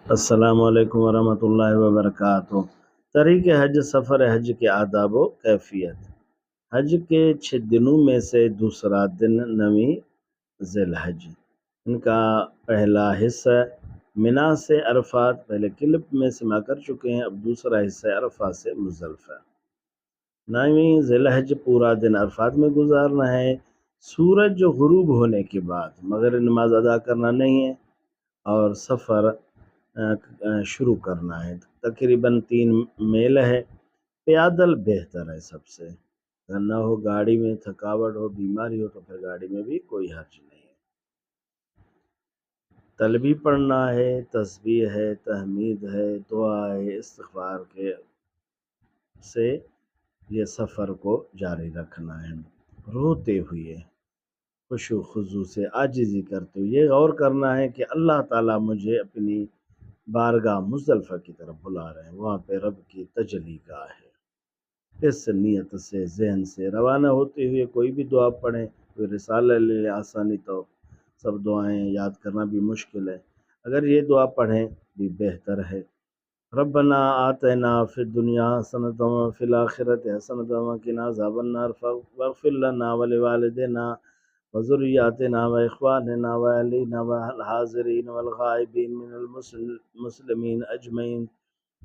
السلام علیکم ورحمۃ اللہ وبرکاتہ۔ طریق حج، سفر حج کے آداب و کیفیت۔ حج کے 6 دنوں میں سے دوسرا دن 9ویں ذی الحج۔ ان کا پہلا حصہ منا سے عرفات، پہلے کلپ میں سما کر چکے ہیں، اب دوسرا حصہ عرفات سے مزدلفہ۔ 9ویں ذی الحج پورا دن عرفات میں گزارنا ہے۔ سورج غروب ہونے کے بعد مغرب نماز ادا کرنا نہیں ہے اور سفر شروع کرنا ہے۔ تقریباً 3 میل ہے۔ پیادل بہتر ہے سب سے، اگر نہ ہو گاڑی میں تھکاوٹ ہو، بیماری ہو تو پھر گاڑی میں بھی کوئی حرج نہیں ہے۔ تلبیہ پڑھنا ہے، تسبیح ہے، تحمید ہے، دعا ہے، استغفار کے سے یہ سفر کو جاری رکھنا ہے، روتے ہوئے، خشوع و خضوع سے، عاجزی کرتے ہوئے۔ یہ غور کرنا ہے کہ اللہ تعالیٰ مجھے اپنی بارگاہ مزدلفہ کی طرف بلا رہے ہیں، وہاں پہ رب کی تجلی گاہ ہے۔ اس نیت سے، ذہن سے روانہ ہوتے ہوئے کوئی بھی دعا پڑھیں، کوئی رسالہ لے لیں، آسانی تو سب دعائیں یاد کرنا بھی مشکل ہے، اگر یہ دعا پڑھیں بھی بہتر ہے۔ ربنا آتنا فی الدنیا حسنۃ وفی الآخرۃ حسنۃ وقنا عذاب النار واغفر لنا ولوالدینا وذریاتنا واخواننا واہلینا والحاضرین والغائبین من المسلمین اجمعین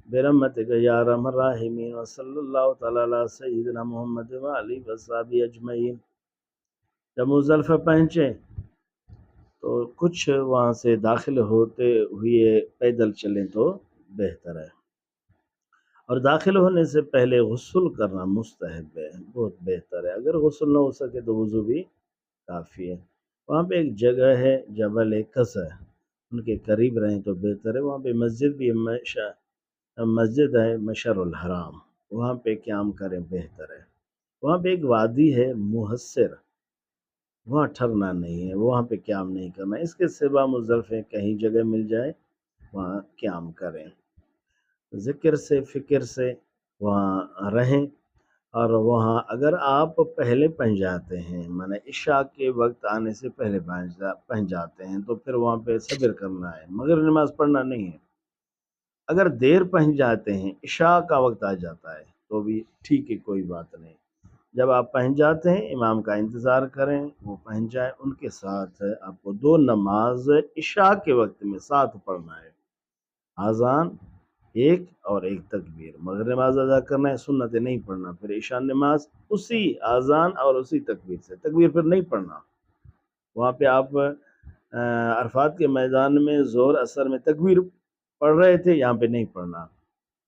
برحمتک یا ارحم الراحمین، وصلی اللہ تعالی علی سیدنا محمد وآلہ وصحبہ اجمعین۔ جب مزدلفہ پہنچے تو کچھ وہاں سے داخل ہوتے ہوئے پیدل چلیں تو بہتر ہے، اور داخل ہونے سے پہلے غسل کرنا مستحب ہے، بہت بہتر ہے۔ اگر غسل نہ ہو سکے تو وضو بھی کافی ہے۔ وہاں پہ ایک جگہ ہے جبل قصہ، ان کے قریب رہیں تو بہتر ہے۔ وہاں پہ مسجد بھی مسجد ہے مشعر الحرام، وہاں پہ قیام کریں بہتر ہے۔ وہاں پہ ایک وادی ہے محصر، وہاں ٹھہرنا نہیں ہے، وہاں پہ قیام نہیں کرنا۔ اس کے سوا مزدلفہ کہیں جگہ مل جائے وہاں قیام کریں، ذکر سے فکر سے وہاں رہیں۔ اور وہاں اگر آپ پہلے پہنچ جاتے ہیں، مانے عشاء کے وقت آنے سے پہلے پہنچ جاتے ہیں تو پھر وہاں پہ صبر کرنا ہے، مغرب نماز پڑھنا نہیں ہے۔ اگر دیر پہنچ جاتے ہیں، عشاء کا وقت آ جاتا ہے تو بھی ٹھیک ہے، کوئی بات نہیں۔ جب آپ پہنچ جاتے ہیں امام کا انتظار کریں، وہ پہنچ جائیں، ان کے ساتھ آپ کو 2 نماز عشاء کے وقت میں ساتھ پڑھنا ہے، اذان ایک اور ایک تکبیر۔ مغرب نماز ادا کرنا ہے، سنت نہیں پڑھنا، پھر عشاء نماز اسی اذان اور اسی تکبیر سے، تکبیر پھر نہیں پڑھنا۔ وہاں پہ آپ عرفات کے میدان میں زور اثر میں تکبیر پڑھ رہے تھے، یہاں پہ نہیں پڑھنا،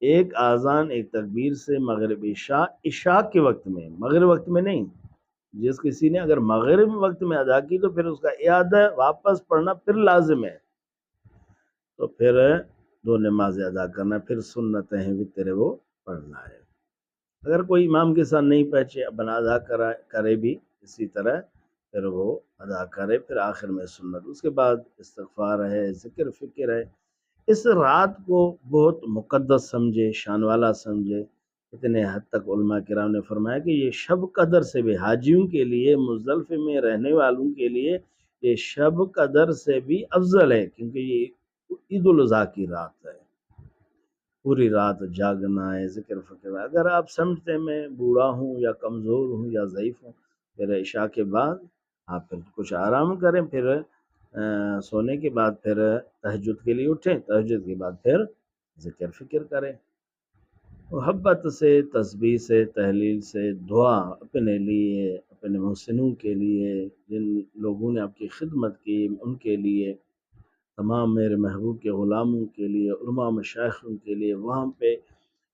ایک اذان ایک تکبیر سے مغرب عشاء کے وقت میں، مغرب وقت میں نہیں۔ جس کسی نے اگر مغرب وقت میں ادا کی تو پھر اس کا اعادہ واپس پڑھنا پھر لازم ہے، تو پھر 2 نمازیں ادا کرنا، پھر سنتیں ہیں وتر وہ پڑھنا ہے۔ اگر کوئی امام کے ساتھ نہیں پہنچے، اپنا ادا کرے بھی اسی طرح، پھر وہ ادا کرے، پھر آخر میں سنت، اس کے بعد استغفار ہے، ذکر فکر ہے۔ اس رات کو بہت مقدس سمجھے، شان والا سمجھے، اتنے حد تک علماء کرام نے فرمایا کہ یہ شب قدر سے بھی، حاجیوں کے لیے، مزدلفے میں رہنے والوں کے لیے یہ شب قدر سے بھی افضل ہے، کیونکہ یہ عید الاضحیٰ کی رات ہے، پوری رات جاگنا ہے، ذکر فکر ہے۔ اگر آپ سمجھتے میں بوڑھا ہوں یا کمزور ہوں یا ضعیف ہوں، پھر عشاء کے بعد آپ پھر کچھ آرام کریں، پھر سونے کے بعد پھر تہجد کے لیے اٹھیں، تہجد کے بعد پھر ذکر فکر کریں، محبت سے، تسبیح سے، تحلیل سے، دعا اپنے لیے، اپنے محسنوں کے لیے، جن لوگوں نے آپ کی خدمت کی ان کے لیے، تمام میرے محبوب کے غلاموں کے لیے، علماء مشائخوں کے لیے۔ وہاں پہ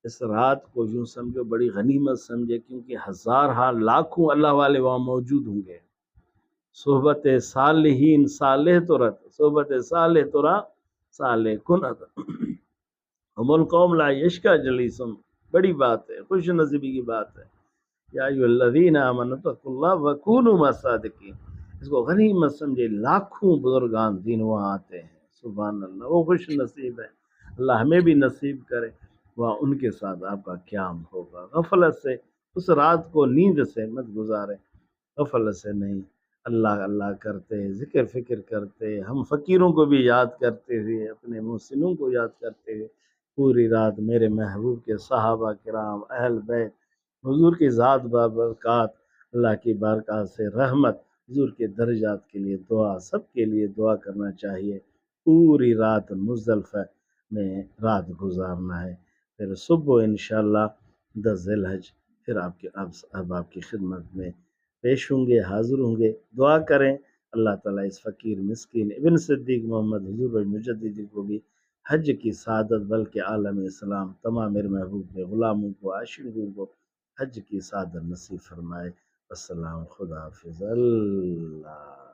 اس رات کو یوں سمجھو بڑی غنیمت سمجھے، کیونکہ ہزارہا لاکھوں اللہ والے وہاں موجود ہوں گے۔ صحبت صالحین صالح ترت، صحبت صالح ترا صالح کنت، ہم القوم لا یشکا جلیسم، بڑی بات ہے، خوش نصیبی کی بات ہے۔ یا ایھا الذین آمنوا اتقوا اللہ وکونوا مع الصادقین، اس کو غنیمت سمجھے، لاکھوں بزرگان دین وہاں آتے ہیں، سبحان اللہ، وہ خوش نصیب ہے، اللہ ہمیں بھی نصیب کرے، وہاں ان کے ساتھ آپ کا قیام ہوگا۔ غفلت سے اس رات کو نیند سے مت گزارے، غفلت سے نہیں، اللہ اللہ کرتے، ذکر فکر کرتے، ہم فقیروں کو بھی یاد کرتے ہوئے، اپنے محسنوں کو یاد کرتے ہوئے پوری رات میرے محبوب کے صحابہ کرام، اہل بیت، حضور کی ذات بابرکات، اللہ کی برکات سے رحمت، حضور کے درجات کے لیے دعا، سب کے لیے دعا کرنا چاہیے۔ پوری رات مزدلفہ میں رات گزارنا ہے، پھر صبح انشاءاللہ 10 ذی الحج پھر اب آپ کی خدمت میں پیش ہوں گے، حاضر ہوں گے۔ دعا کریں اللہ تعالیٰ اس فقیر مسکین ابن صدیق محمد حضور بھائی مجددی کو بھی حج کی سعادت، بلکہ عالم اسلام تمام میرے محبوب کے غلاموں کو، عاشقوں کو حج کی سعادت نصیب فرمائے۔ السلام، خدا حافظ، اللہ